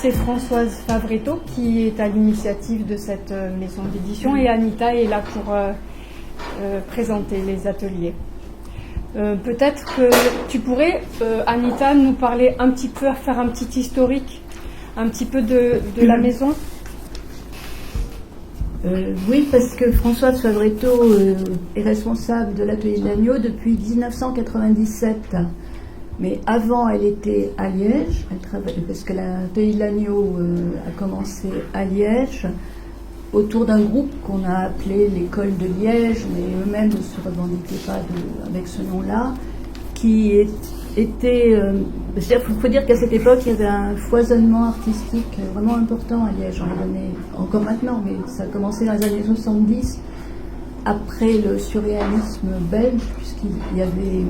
C'est Françoise Favretto qui est à l'initiative de cette maison d'édition et Anita est là pour présenter les ateliers. Peut-être que tu pourrais, Anita, nous parler un petit peu, faire un petit historique, un petit peu de la maison. Oui, parce que Françoise Favretto est responsable de l'atelier de l'Agneau depuis 1997. Mais avant, elle était à Liège, parce que l'atelier de l'Agneau a commencé à Liège, autour d'un groupe qu'on a appelé l'école de Liège, mais eux-mêmes ne se revendiquaient pas avec ce nom-là, qui était... il faut dire qu'à cette époque, il y avait un foisonnement artistique vraiment important à Liège, encore maintenant, mais ça a commencé dans les années 70, après le surréalisme belge, puisqu'il y avait...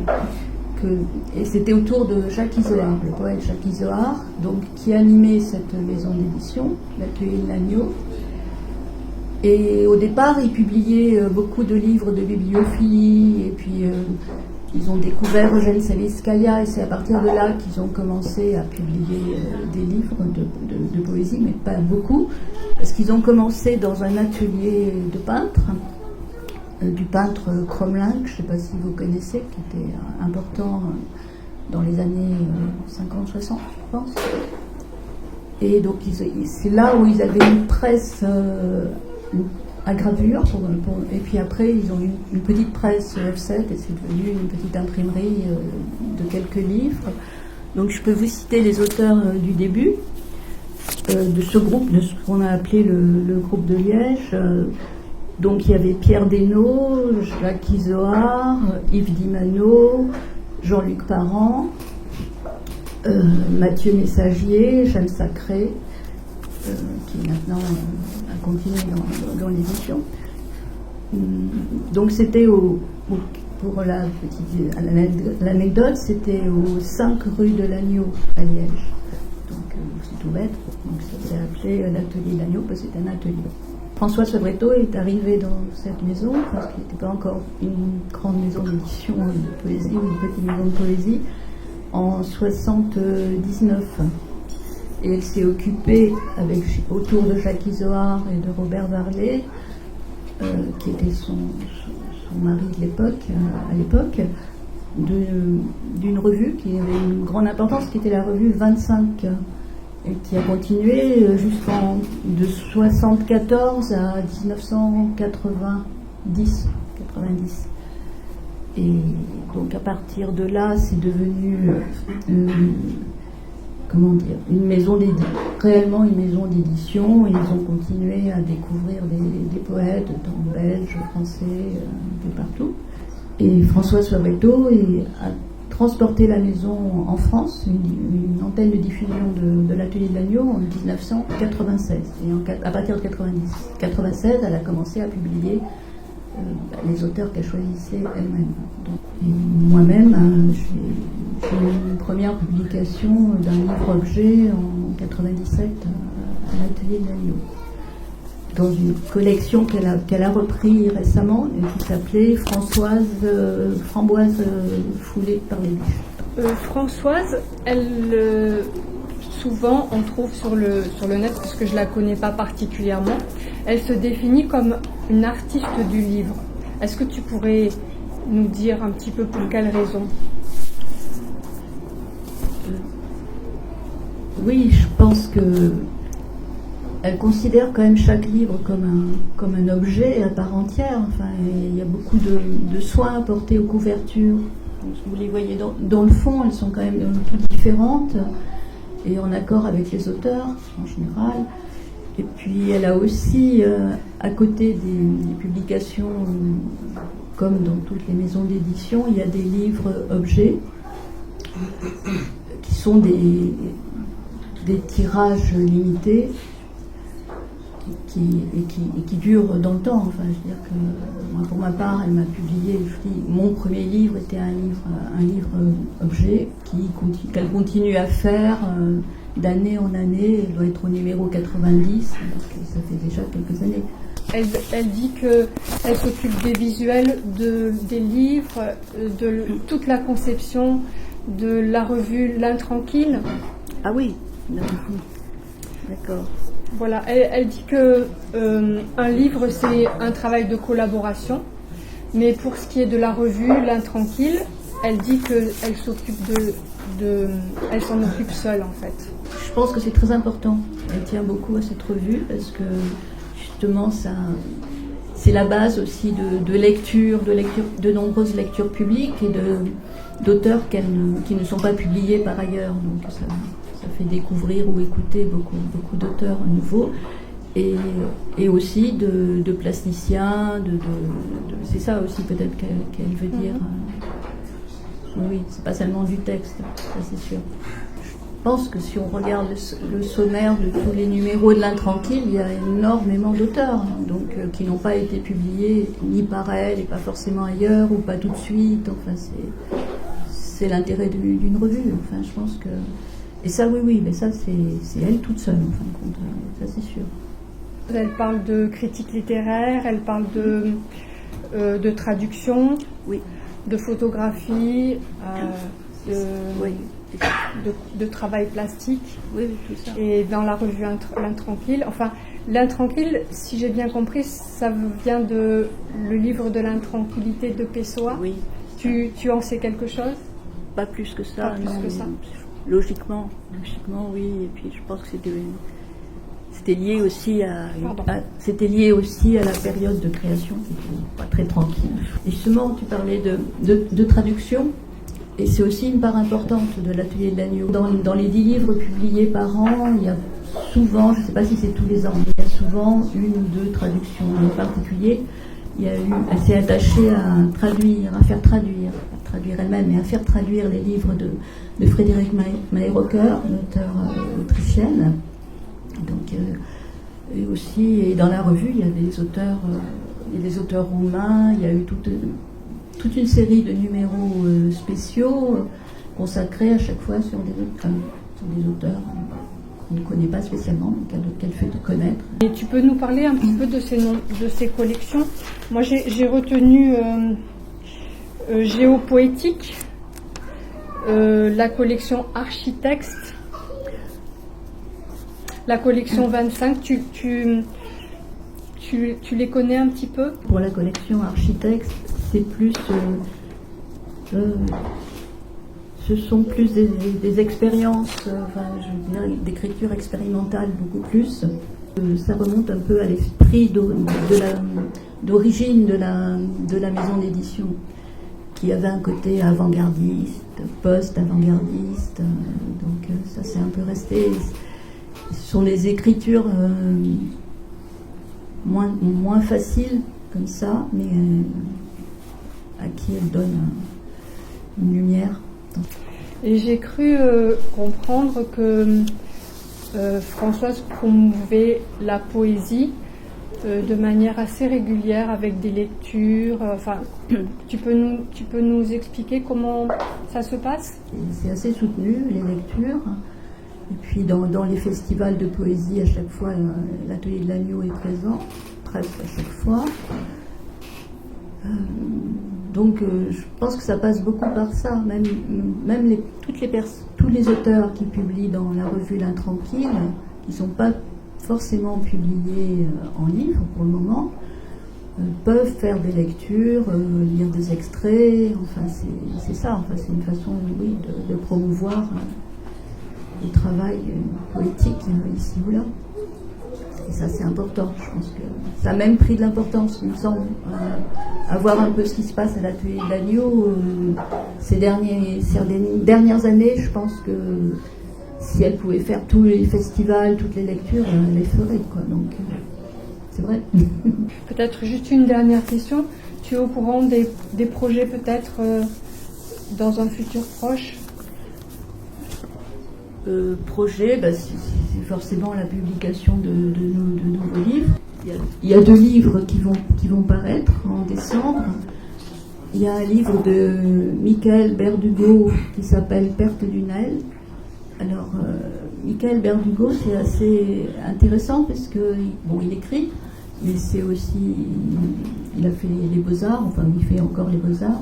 Et c'était autour de Jacques Izoard, le poète Jacques Izoard, donc, qui animait cette maison d'édition, l'atelier de l'Agneau. Et au départ, ils publiaient beaucoup de livres de bibliophilie, et puis ils ont découvert Eugène Savitzkaya, et c'est à partir de là qu'ils ont commencé à publier des livres de poésie, mais pas beaucoup, parce qu'ils ont commencé dans un atelier de peintre, du peintre Crommelin, je ne sais pas si vous connaissez, qui était important dans les années 50-60, je pense. Et donc c'est là où ils avaient une presse à gravure, et puis après ils ont eu une petite presse F7, et c'est devenu une petite imprimerie de quelques livres. Donc je peux vous citer les auteurs du début de ce groupe, de ce qu'on a appelé le groupe de Liège. Donc il y avait Pierre Desnaux, Jacques Izoard, Yves Dimano, Jean-Luc Parent, Mathieu Messagier, Jeanne Sacré, qui maintenant a continué dans l'édition. Donc c'était pour l'anecdote, c'était au 5 rue de l'Agneau à Liège. Donc c'est tout bête, donc ça s'est appelé l'atelier de l'Agneau parce que c'était un atelier. Françoise Favretto est arrivée dans cette maison, parce qu'il n'était pas encore une grande maison d'édition de poésie, ou une petite maison de poésie, en 79. Et elle s'est occupée, autour de Jacques Izoard et de Robert Varlet, qui était son mari de l'époque, à l'époque, d'une revue qui avait une grande importance, qui était la revue 25. Et qui a continué de 1974 à 1990. Et donc à partir de là, c'est devenu réellement une maison d'édition, et ils ont continué à découvrir des poètes, tant belges, français, de partout. Et Françoise Favretto a transporté la maison en France, une antenne de diffusion de l'atelier de l'Agneau en 1996. Et à partir de 1996, elle a commencé à publier les auteurs qu'elle choisissait elle-même. Et moi-même, j'ai eu une première publication d'un livre-objet en 1997 à l'atelier de l'Agneau, dans une collection qu'elle a repris récemment et qui s'appelait Framboise foulée par les biches. Françoise, souvent on trouve sur le net, parce que je ne la connais pas particulièrement, elle se définit comme une artiste du livre. Est-ce que tu pourrais nous dire un petit peu pour quelles raisons ? Oui, je pense que elle considère quand même chaque livre comme un objet à part entière. Enfin, il y a beaucoup de soins apportés aux couvertures. Vous les voyez dans le fond, elles sont quand même toutes différentes et en accord avec les auteurs en général. Et puis elle a aussi, à côté des publications, comme dans toutes les maisons d'édition, il y a des livres objets qui sont des tirages limités qui durent dans le temps. Enfin, je veux dire que moi, pour ma part, elle m'a publié, mon premier livre était un livre objet qu'elle continue à faire d'année en année. Elle doit être au numéro 90, donc ça fait déjà quelques années. Elle dit qu'elle s'occupe des visuels des livres, de toute la conception de la revue L'Intranquille. Ah oui, d'accord. Voilà, elle dit que un livre c'est un travail de collaboration, mais pour ce qui est de la revue L'Intranquille, elle dit qu'elle s'occupe elle s'en occupe seule en fait. Je pense que c'est très important. Elle tient beaucoup à cette revue parce que justement c'est la base aussi de nombreuses lectures publiques et d'auteurs qui ne sont pas publiés par ailleurs. Donc ça fait découvrir ou écouter beaucoup d'auteurs nouveaux et aussi de plasticiens, c'est ça aussi peut-être qu'elle veut dire. Oui, c'est pas seulement du texte, ça c'est sûr. Je pense que si on regarde le sommaire de tous les numéros de L'Intranquille, il y a énormément d'auteurs donc qui n'ont pas été publiés ni par elle et pas forcément ailleurs ou pas tout de suite. Enfin, c'est l'intérêt d'une revue. Enfin, je pense que et ça, oui, mais ça c'est elle toute seule en fin de compte. Ça c'est sûr. Elle parle de critique littéraire, elle parle de traduction, oui, de photographie, oui. de travail plastique, oui, tout ça. Et dans la revue L'Intranquille, enfin L'Intranquille, si j'ai bien compris, ça vient de le livre de l'intranquillité de Pessoa. Oui. Tu en sais quelque chose? Pas plus que ça. Pas plus que ça. Logiquement, oui. Et puis je pense que c'était lié aussi à la période de création qui n'était pas très tranquille. Et justement, tu parlais de traduction. Et c'est aussi une part importante de l'Atelier de l'Agneau. Dans les 10 livres publiés par an, il y a souvent, je ne sais pas si c'est tous les ans, mais il y a souvent 1 ou 2 traductions. En particulier, elle s'est attachée à faire traduire elle-même, mais à faire traduire les livres de Frédéric Mayrocker, l'auteur autrichienne. Donc, et aussi, et dans la revue, il y a des auteurs roumains, il y a eu toute une série de numéros spéciaux consacrés à chaque fois sur des auteurs qu'on ne connaît pas spécialement, qu'elle fait connaître. Et tu peux nous parler un petit peu de ces collections? Moi, j'ai retenu Géopoétique, la collection Architexte, la collection 25. Tu les connais un petit peu? Pour la collection Architexte, c'est plus ce sont plus des expériences, je veux dire, d'écriture expérimentale beaucoup plus. Ça remonte un peu à l'esprit d'origine de la maison d'édition, qui avait un côté avant-gardiste, post-avant-gardiste. Donc ça c'est un peu resté. Ce sont des écritures moins faciles comme ça, mais à qui elle donne une lumière. Et j'ai cru comprendre que Françoise promouvait la poésie de manière assez régulière avec des lectures. Tu peux nous expliquer comment ça se passe? C'est assez soutenu, les lectures. Et puis dans les festivals de poésie, à chaque fois, l'Atelier de l'Agneau est présent, presque à chaque fois. Donc je pense que ça passe beaucoup par ça. Même tous les auteurs qui publient dans la revue L'Intranquille, qui ne sont pas forcément publiés en livre pour le moment, peuvent faire des lectures, lire des extraits. Enfin, c'est ça. Enfin, c'est une façon, oui, de promouvoir le travail poétique ici ou là. Et ça, c'est important. Je pense que ça a même pris de l'importance, il me semble, à voir un peu ce qui se passe à l'atelier de l'agneau. Ces dernières années, je pense que si elle pouvait faire tous les festivals, toutes les lectures, elle les ferait, quoi. Donc, c'est vrai. Peut-être juste une dernière question. Tu es au courant des projets peut-être dans un futur proche? Projet, c'est forcément la publication de nouveaux livres. Il y a 2 livres qui vont paraître en décembre. Il y a un livre de Michael Berdugo qui s'appelle Perte d'une aile. Alors, Michael Berdugo, c'est assez intéressant parce que, bon, il écrit, mais c'est aussi, il a fait les beaux-arts, enfin, il fait encore les beaux-arts.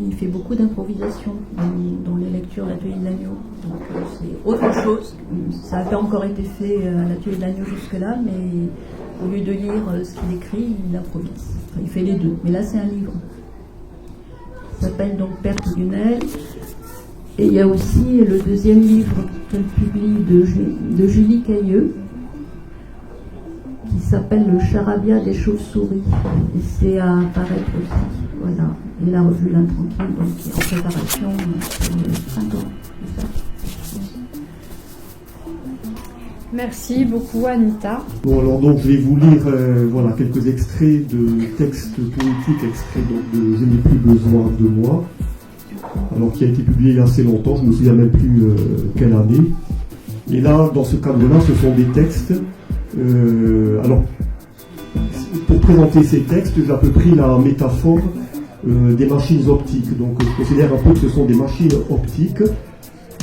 Il fait beaucoup d'improvisation dans les lectures à l'atelier de l'agneau. Donc c'est autre chose. Ça n'a pas encore été fait à l'atelier de l'agneau jusque-là, mais au lieu de lire ce qu'il écrit, il improvise. Enfin, il fait les deux. Mais là, c'est un livre. Ça s'appelle donc Perte d'une aile. Et il y a aussi le 2e livre qu'elle publie de Julie Cailleux, qui s'appelle Le charabia des chauves-souris. Et c'est à apparaître aussi. Voilà. Et la revue L'Intranquille, donc qui est en préparation pour le printemps. Merci beaucoup, Anita. Bon, alors donc je vais vous lire voilà, quelques extraits de textes politiques, extraits donc, de Je n'ai plus besoin de moi, alors qui a été publié il y a assez longtemps, je ne me souviens même plus quelle année. Et là, dans ce cadre-là, ce sont des textes. Alors, pour présenter ces textes, j'ai un peu pris la métaphore des machines optiques. Donc je considère un peu que ce sont des machines optiques.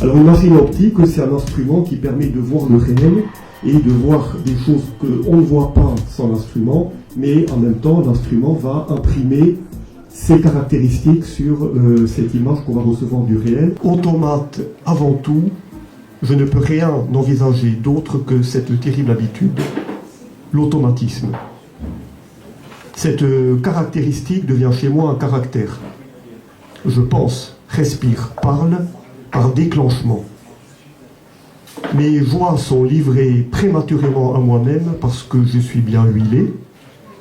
Alors une machine optique, c'est un instrument qui permet de voir le réel et de voir des choses qu'on ne voit pas sans l'instrument, mais en même temps l'instrument va imprimer ses caractéristiques sur cette image qu'on va recevoir du réel. Automate avant tout, je ne peux rien envisager d'autre que cette terrible habitude, l'automatisme. Cette caractéristique devient chez moi un caractère. Je pense, respire, parle par déclenchement. Mes joies sont livrées prématurément à moi-même parce que je suis bien huilé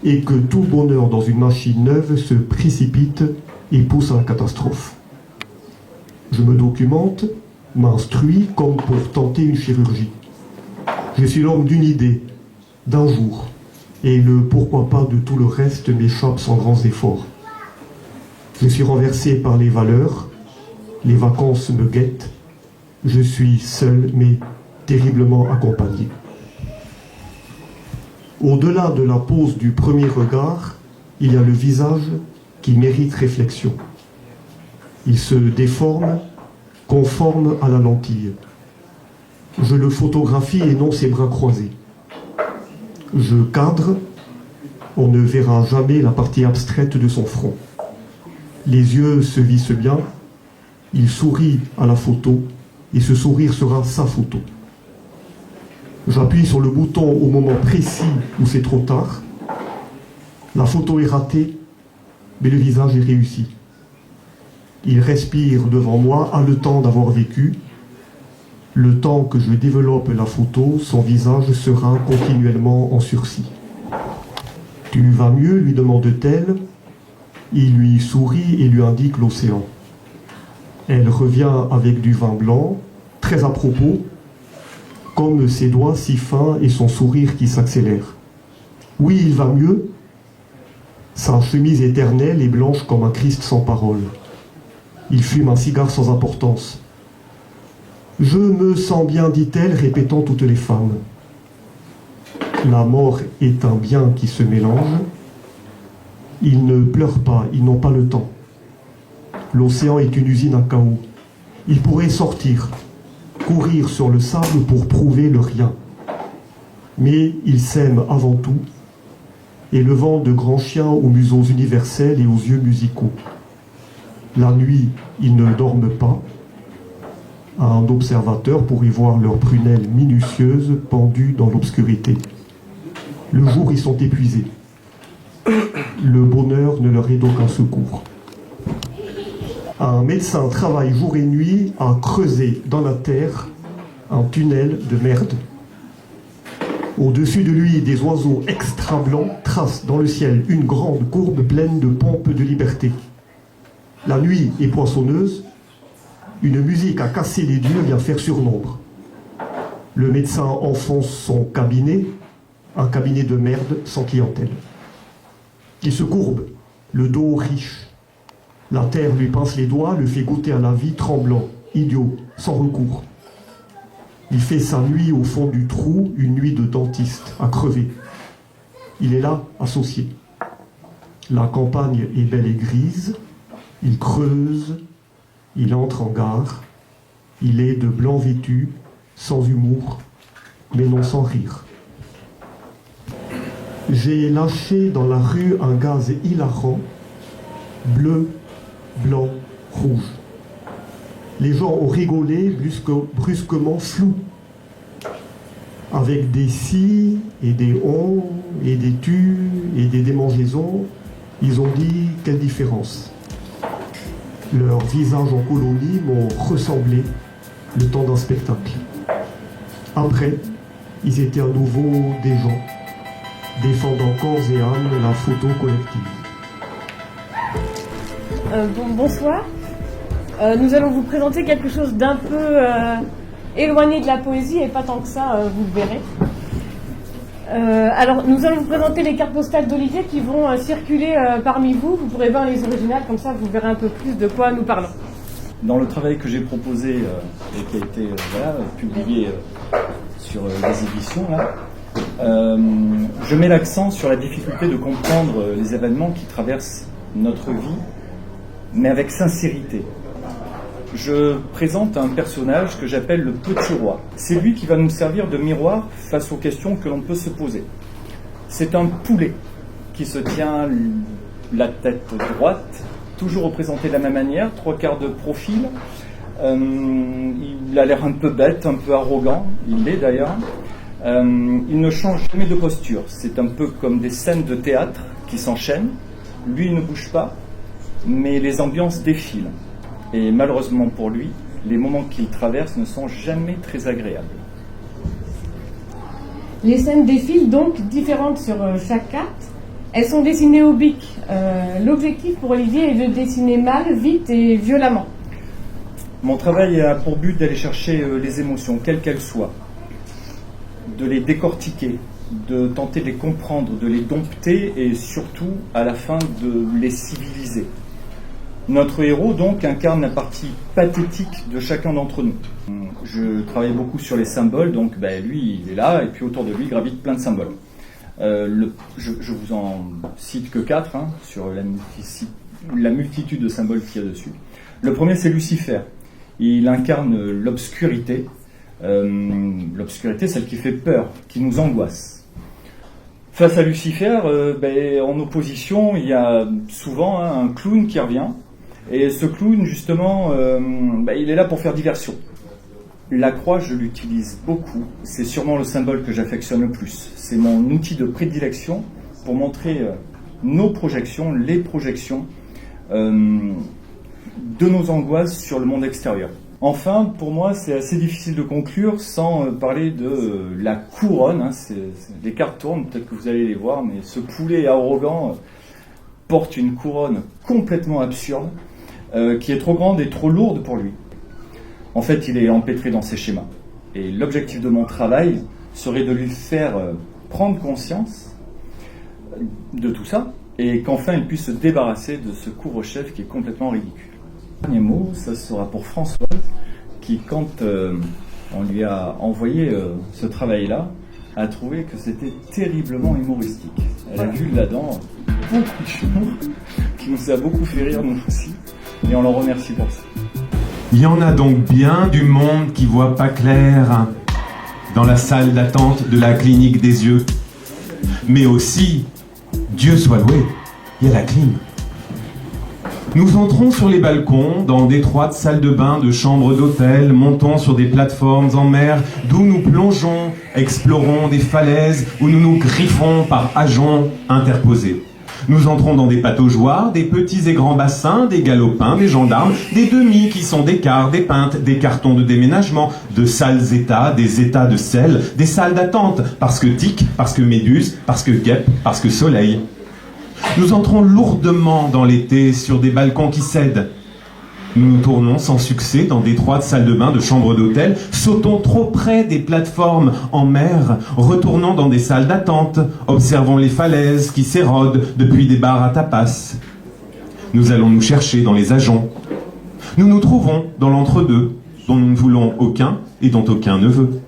et que tout bonheur dans une machine neuve se précipite et pousse à la catastrophe. Je me documente, m'instruis comme pour tenter une chirurgie. Je suis l'homme d'une idée, d'un jour. Et le pourquoi pas de tout le reste m'échappe sans grands efforts. Je suis renversé par les valeurs, les vacances me guettent, je suis seul mais terriblement accompagné. Au-delà de la pose du premier regard, il y a le visage qui mérite réflexion. Il se déforme, conforme à la lentille. Je le photographie et non ses bras croisés. Je cadre, on ne verra jamais la partie abstraite de son front. Les yeux se vissent bien, il sourit à la photo, et ce sourire sera sa photo. J'appuie sur le bouton au moment précis où c'est trop tard. La photo est ratée, mais le visage est réussi. Il respire devant moi, a le temps d'avoir vécu. Le temps que je développe la photo, son visage sera continuellement en sursis. « Tu vas mieux ?» lui demande-t-elle. Il lui sourit et lui indique l'océan. Elle revient avec du vin blanc, très à propos, comme ses doigts si fins et son sourire qui s'accélère. Oui, il va mieux. Sa chemise éternelle est blanche comme un Christ sans parole. Il fume un cigare sans importance. Je me sens bien, dit-elle, répétant toutes les femmes. La mort est un bien qui se mélange. Ils ne pleurent pas, ils n'ont pas le temps. L'océan est une usine à chaos. Ils pourraient sortir, courir sur le sable pour prouver le rien. Mais ils s'aiment avant tout, élevant de grands chiens aux museaux universels et aux yeux musicaux. La nuit, ils ne dorment pas. Un observateur pourrait voir leurs prunelles minutieuses pendues dans l'obscurité. Le jour, ils sont épuisés. Le bonheur ne leur est d'aucun secours. Un médecin travaille jour et nuit à creuser dans la terre un tunnel de merde. Au-dessus de lui, des oiseaux extra blancs tracent dans le ciel une grande courbe pleine de pompe de liberté. La nuit est poissonneuse, une musique à casser les dieux et à faire surnombre. Le médecin enfonce son cabinet, un cabinet de merde sans clientèle. Il se courbe, le dos riche. La terre lui pince les doigts, le fait goûter à la vie tremblant, idiot, sans recours. Il fait sa nuit au fond du trou, une nuit de dentiste, à crever. Il est là, associé. La campagne est belle et grise. Il creuse, il entre en gare. Il est de blanc vêtu, sans humour, mais non sans rire. J'ai lâché dans la rue un gaz hilarant, bleu, blanc, rouge. Les gens ont rigolé, brusquement flou, avec des si et des on et des tu et des démangeaisons. Ils ont dit quelle différence. Leurs visages en colonie m'ont ressemblé le temps d'un spectacle. Après, ils étaient à nouveau des gens, défendant corps et âme la photo collective. Bonsoir. Nous allons vous présenter quelque chose d'un peu éloigné de la poésie, et pas tant que ça, vous le verrez. Alors, nous allons vous présenter les cartes postales d'Olivier qui vont circuler parmi vous. Vous pourrez voir les originales, comme ça vous verrez un peu plus de quoi nous parlons. Dans le travail que j'ai proposé et qui a été publié sur les éditions, je mets l'accent sur la difficulté de comprendre les événements qui traversent notre vie, mais avec sincérité. Je présente un personnage que j'appelle le petit roi. C'est lui qui va nous servir de miroir face aux questions que l'on peut se poser. C'est un poulet qui se tient la tête droite, toujours représenté de la même manière, 3/4 de profil. Il a l'air un peu bête, un peu arrogant, il l'est d'ailleurs. Il ne change jamais de posture. C'est un peu comme des scènes de théâtre qui s'enchaînent. Lui, il ne bouge pas, mais les ambiances défilent. Et malheureusement pour lui, les moments qu'il traverse ne sont jamais très agréables. Les scènes défilent donc différentes sur chaque carte. Elles sont dessinées au bic. L'objectif pour Olivier est de dessiner mal, vite et violemment. Mon travail a pour but d'aller chercher les émotions, quelles qu'elles soient, de les décortiquer, de tenter de les comprendre, de les dompter et surtout, à la fin, de les civiliser. Notre héros, donc, incarne la partie pathétique de chacun d'entre nous. Je travaille beaucoup sur les symboles, donc lui, il est là, et puis autour de lui gravitent plein de symboles. Je vous en cite que 4, sur la multitude de symboles qu'il y a dessus. Le premier, c'est Lucifer. Il incarne l'obscurité. L'obscurité, celle qui fait peur, qui nous angoisse. Face à Lucifer, en opposition, il y a souvent un clown qui revient. Et ce clown, justement, il est là pour faire diversion. La croix, je l'utilise beaucoup. C'est sûrement le symbole que j'affectionne le plus. C'est mon outil de prédilection pour montrer nos projections, les projections de nos angoisses sur le monde extérieur. Enfin, pour moi, c'est assez difficile de conclure sans parler de la couronne. Les cartes tournent, peut-être que vous allez les voir, mais ce poulet arrogant porte une couronne complètement absurde, qui est trop grande et trop lourde pour lui. En fait, il est empêtré dans ses schémas. Et l'objectif de mon travail serait de lui faire prendre conscience de tout ça, et qu'enfin il puisse se débarrasser de ce couvre-chef qui est complètement ridicule. Le dernier mot, ça sera pour Françoise, qui, quand on lui a envoyé ce travail-là, a trouvé que c'était terriblement humoristique. Elle a vu là-dedans beaucoup d'humour, qui nous a beaucoup fait rire, nous aussi, et on l'en remercie pour ça. Il y en a donc bien du monde qui voit pas clair dans la salle d'attente de la clinique des yeux. Mais aussi, Dieu soit loué, il y a la clim. Nous entrons sur les balcons, dans d'étroites salles de bain, de chambres d'hôtel, montons sur des plateformes en mer, d'où nous plongeons, explorons des falaises, où nous nous griffons par hageons interposés. Nous entrons dans des pataugeoires, des petits et grands bassins, des galopins, des gendarmes, des demi qui sont des quarts, des pintes, des cartons de déménagement, de sales états, des états de sel, des salles d'attente, parce que tic, parce que méduse, parce que guêpe, parce que soleil. Nous entrons lourdement dans l'été sur des balcons qui cèdent. Nous nous tournons sans succès dans d'étroites salles de bain de chambres d'hôtel, sautons trop près des plateformes en mer, retournons dans des salles d'attente, observons les falaises qui s'érodent depuis des bars à tapas. Nous allons nous chercher dans les ajoncs. Nous nous trouvons dans l'entre-deux, dont nous ne voulons aucun et dont aucun ne veut.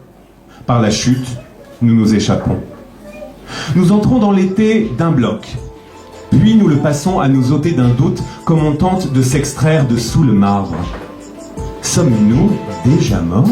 Par la chute, nous nous échappons. Nous entrons dans l'été d'un bloc. Puis nous le passons à nous ôter d'un doute comme on tente de s'extraire de sous le marbre. Sommes-nous déjà morts ?